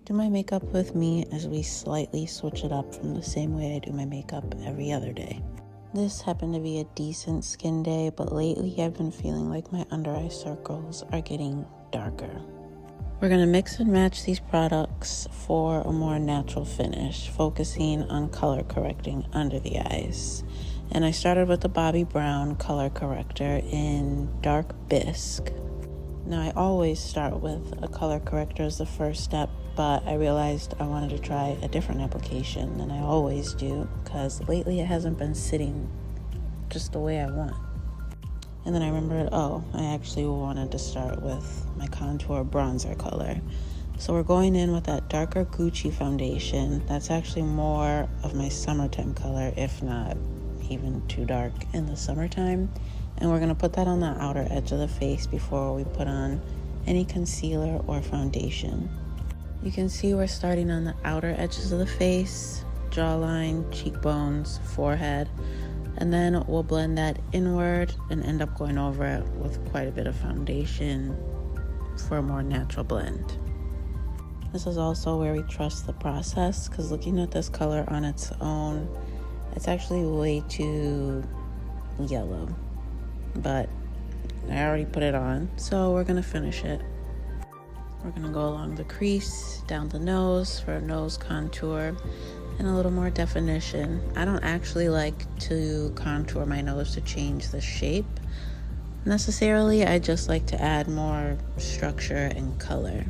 do my makeup with me as we slightly switch it up from the same way I do my makeup every other day. This happened to be a decent skin day, but lately I've been feeling like my under eye circles are getting darker. We're going to mix and match these products for a more natural finish, focusing on color correcting under the eyes. And I started with the Bobbi Brown color corrector in Dark Bisque. Now I always start with a color corrector as the first step, but I realized I wanted to try a different application than I always do because lately it hasn't been sitting just the way I want. And then I remembered, I actually wanted to start with my contour bronzer color. So we're going in with that darker Gucci foundation. That's actually more of my summertime color, if not even too dark in the summertime. And we're going to put that on the outer edge of the face before we put on any concealer or foundation. You can see we're starting on the outer edges of the face, jawline, cheekbones, forehead, and then we'll blend that inward and end up going over it with quite a bit of foundation for a more natural blend. This is also where we trust the process, because looking at this color on its own, it's actually way too yellow. But I already put it on, so we're gonna finish it. We're gonna go along the crease, down the nose for a nose contour and a little more definition. I don't actually like to contour my nose to change the shape necessarily. I just like to add more structure and color.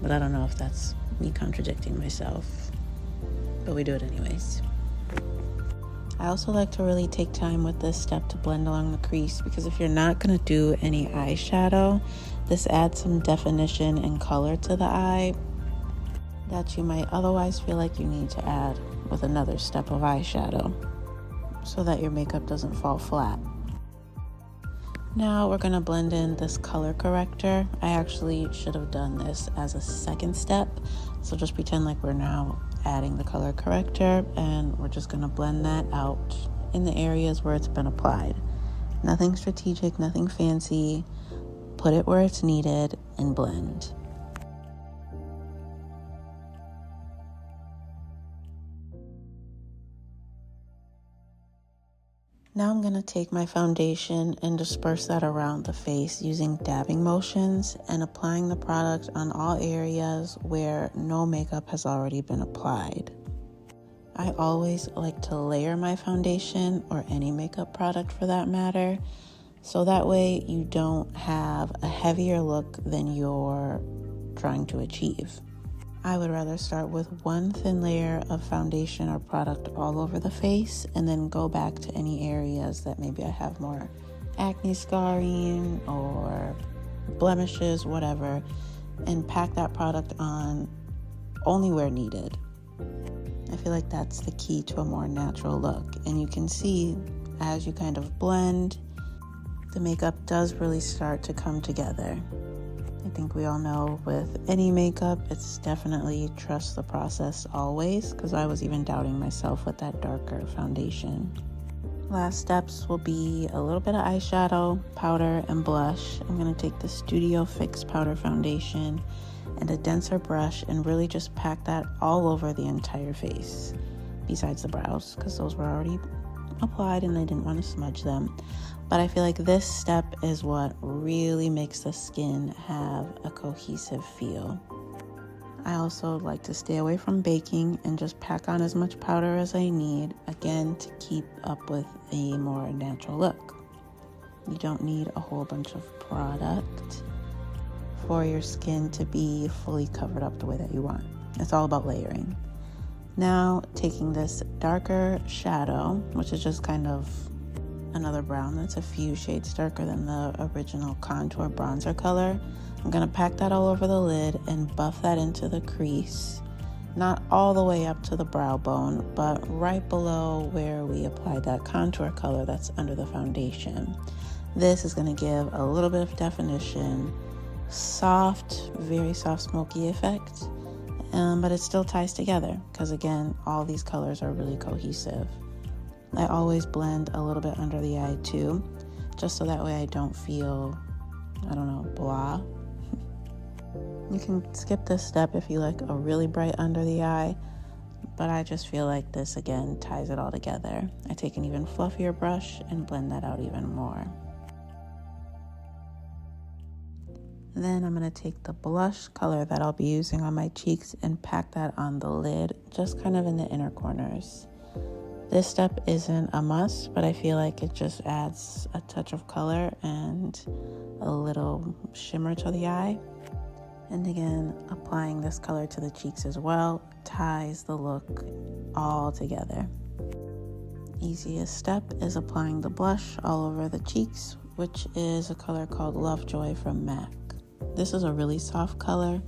But I don't know if that's me contradicting myself, but we do it anyways. I also like to really take time with this step to blend along the crease, because if you're not going to do any eyeshadow, this adds some definition and color to the eye that you might otherwise feel like you need to add with another step of eyeshadow so that your makeup doesn't fall flat. Now we're going to blend in this color corrector. I actually should have done this as a second step, so just pretend like we're now adding the color corrector, and we're just going to blend that out in the areas where it's been applied. Nothing strategic, nothing fancy. Put it where it's needed and blend. Now I'm going to take my foundation and disperse that around the face using dabbing motions and applying the product on all areas where no makeup has already been applied. I always like to layer my foundation, or any makeup product for that matter, so that way you don't have a heavier look than you're trying to achieve. I would rather start with one thin layer of foundation or product all over the face and then go back to any areas that maybe I have more acne scarring or blemishes, whatever, and pack that product on only where needed. I feel like that's the key to a more natural look. And you can see as you kind of blend, the makeup does really start to come together. I think we all know with any makeup, it's definitely trust the process always, because I was even doubting myself with that darker foundation. Last steps will be a little bit of eyeshadow, powder, and blush. I'm going to take the Studio Fix powder foundation and a denser brush and really just pack that all over the entire face, besides the brows, because those were already applied and I didn't want to smudge them. But I feel like this step is what really makes the skin have a cohesive feel. I also like to stay away from baking and just pack on as much powder as I need, again, to keep up with a more natural look. You don't need a whole bunch of product for your skin to be fully covered up the way that you want. It's all about layering. Now, taking this darker shadow, which is just kind of another brown that's a few shades darker than the original contour bronzer color, I'm going to pack that all over the lid and buff that into the crease. Not all the way up to the brow bone, but right below where we applied that contour color that's under the foundation. This is going to give a little bit of definition, soft, very soft smoky effect, but it still ties together because, again, all these colors are really cohesive. I always blend a little bit under the eye too, just so that way I don't feel, blah. You can skip this step if you like a really bright under the eye, but I just feel like this again ties it all together. I take an even fluffier brush and blend that out even more. Then I'm going to take the blush color that I'll be using on my cheeks and pack that on the lid, just kind of in the inner corners. This step isn't a must, but I feel like it just adds a touch of color and a little shimmer to the eye. And again, applying this color to the cheeks as well ties the look all together. Easiest step is applying the blush all over the cheeks, which is a color called Lovejoy from MAC. This is a really soft color.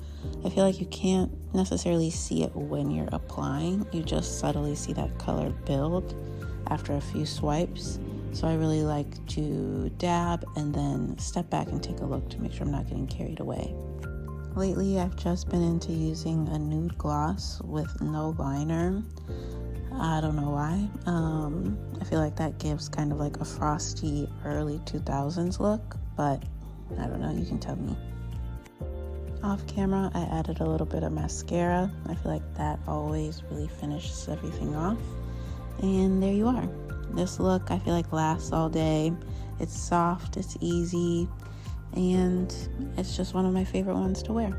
I feel like you can't necessarily see it when you're applying. You just subtly see that color build after a few swipes. So I really like to dab and then step back and take a look to make sure I'm not getting carried away. Lately, I've just been into using a nude gloss with no liner. I don't know why. I feel like that gives kind of like a frosty early 2000s look, but I don't know, you can tell me. Off camera, I added a little bit of mascara. I feel like that always really finishes everything off. And there you are. This look, I feel like, lasts all day. It's soft, it's easy, and it's just one of my favorite ones to wear.